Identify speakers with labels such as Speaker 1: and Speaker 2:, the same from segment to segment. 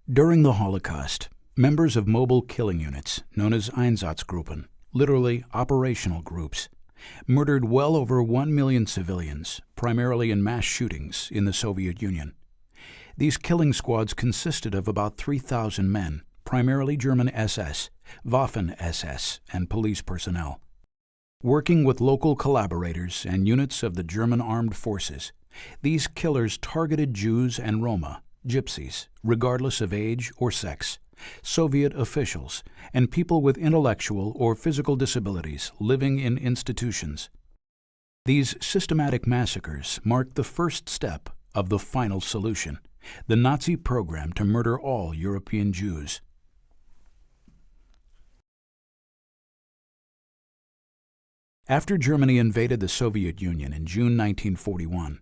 Speaker 1: During the Holocaust, members of mobile killing units, known as Einsatzgruppen, literally operational groups, murdered well over 1 million civilians, primarily in mass shootings in the Soviet Union. These killing squads consisted of about 3,000 men, primarily German SS, Waffen-SS, and police personnel. Working with local collaborators and units of the German armed forces, these killers targeted Jews and Roma, gypsies, regardless of age or sex, Soviet officials, and people with intellectual or physical disabilities living in institutions. These systematic massacres marked the first step of the final solution, the Nazi program to murder all European Jews. After Germany invaded the Soviet Union in June 1941,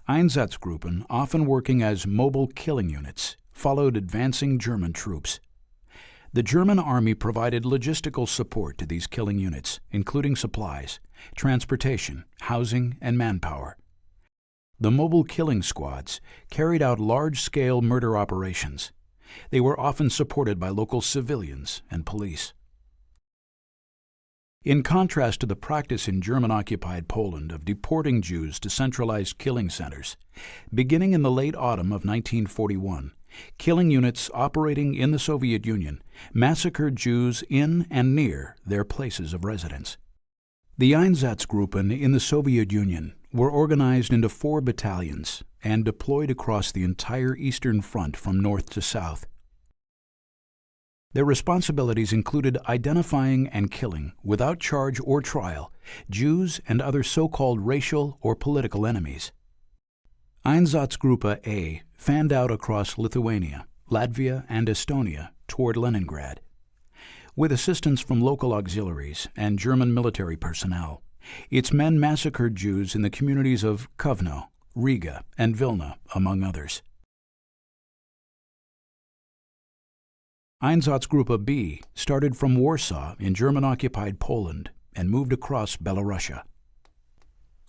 Speaker 1: Einsatzgruppen, often working as mobile killing units, followed advancing German troops. The German army provided logistical support to these killing units, including supplies, transportation, housing, and manpower. The mobile killing squads carried out large-scale murder operations. They were often supported by local civilians and police. In contrast to the practice in German-occupied Poland of deporting Jews to centralized killing centers, beginning in the late autumn of 1941, killing units operating in the Soviet Union massacred Jews in and near their places of residence. The Einsatzgruppen in the Soviet Union were organized into 4 battalions and deployed across the entire Eastern Front from north to south. Their responsibilities included identifying and killing, without charge or trial, Jews and other so-called racial or political enemies. Einsatzgruppe A fanned out across Lithuania, Latvia, and Estonia toward Leningrad. With assistance from local auxiliaries and German military personnel, its men massacred Jews in the communities of Kovno, Riga, and Vilna, among others. Einsatzgruppe B started from Warsaw in German-occupied Poland and moved across Belarusia.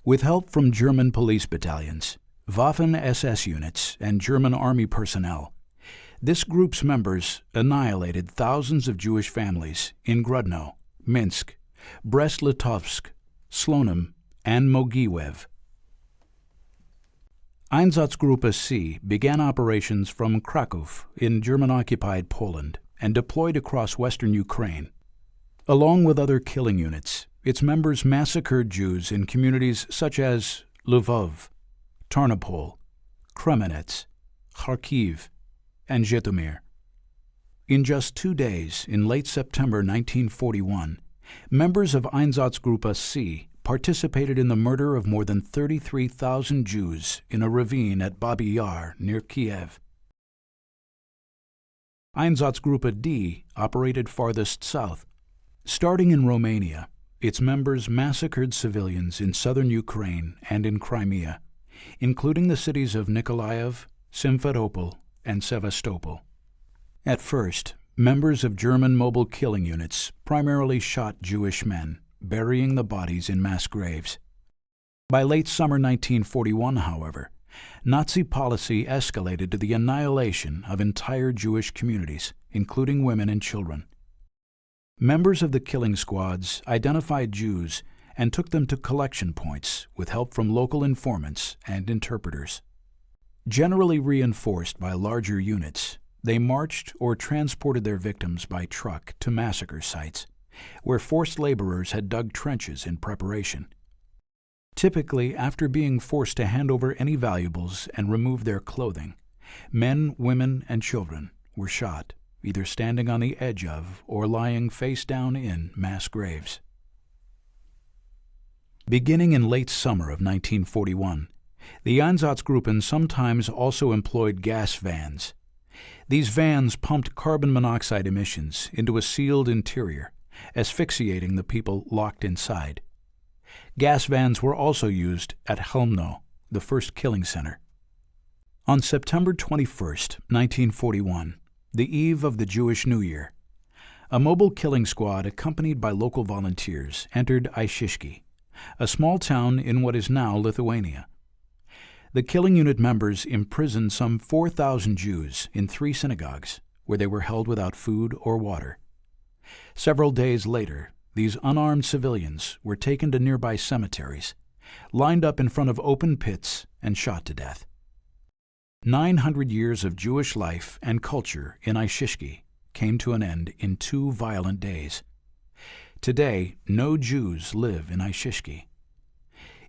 Speaker 1: With help from German police battalions, Waffen-SS units, and German army personnel, this group's members annihilated thousands of Jewish families in Grodno, Minsk, Brest-Litovsk, Slonim, and Mogilev. Einsatzgruppe C began operations from Kraków in German-occupied Poland and deployed across western Ukraine. Along with other killing units, its members massacred Jews in communities such as Lvov, Tarnopol, Kremenets, Kharkiv, and Zhytomyr. In just 2 days, in late September 1941, members of Einsatzgruppe C participated in the murder of more than 33,000 Jews in a ravine at Babi Yar near Kiev. Einsatzgruppe D operated farthest south. Starting in Romania, its members massacred civilians in southern Ukraine and in Crimea, including the cities of Nikolaev, Simferopol, and Sevastopol. At first, members of German mobile killing units primarily shot Jewish men, burying the bodies in mass graves. By late summer 1941, however, Nazi policy escalated to the annihilation of entire Jewish communities, including women and children. Members of the killing squads identified Jews and took them to collection points with help from local informants and interpreters. Generally reinforced by larger units, they marched or transported their victims by truck to massacre sites, where forced laborers had dug trenches in preparation. Typically, after being forced to hand over any valuables and remove their clothing, men, women, and children were shot, either standing on the edge of or lying face down in mass graves. Beginning in late summer of 1941, the Einsatzgruppen sometimes also employed gas vans. These vans pumped carbon monoxide emissions into a sealed interior, asphyxiating the people locked inside. Gas vans were also used at Chelmno, the first killing center. On September 21, 1941, the eve of the Jewish New Year, a mobile killing squad accompanied by local volunteers entered Ishishki, a small town in what is now Lithuania. The killing unit members imprisoned some 4,000 Jews in 3 synagogues, where they were held without food or water. Several days later, these unarmed civilians were taken to nearby cemeteries, lined up in front of open pits, and shot to death. 900 years of Jewish life and culture in Aishishki came to an end in 2 violent days. Today, no Jews live in Aishishki.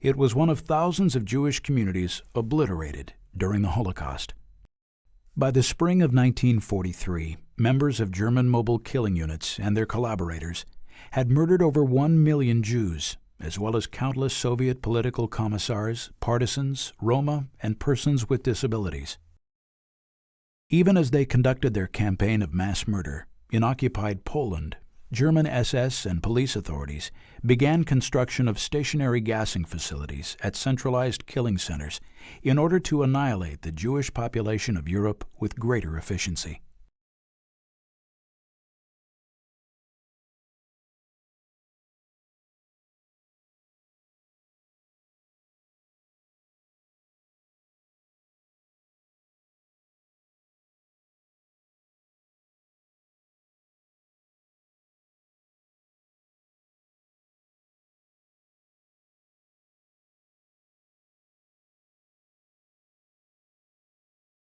Speaker 1: It was one of thousands of Jewish communities obliterated during the Holocaust. By the spring of 1943, members of German mobile killing units and their collaborators had murdered over 1 million Jews, as well as countless Soviet political commissars, partisans, Roma, and persons with disabilities. Even as they conducted their campaign of mass murder in occupied Poland, German SS and police authorities began construction of stationary gassing facilities at centralized killing centers in order to annihilate the Jewish population of Europe with greater efficiency.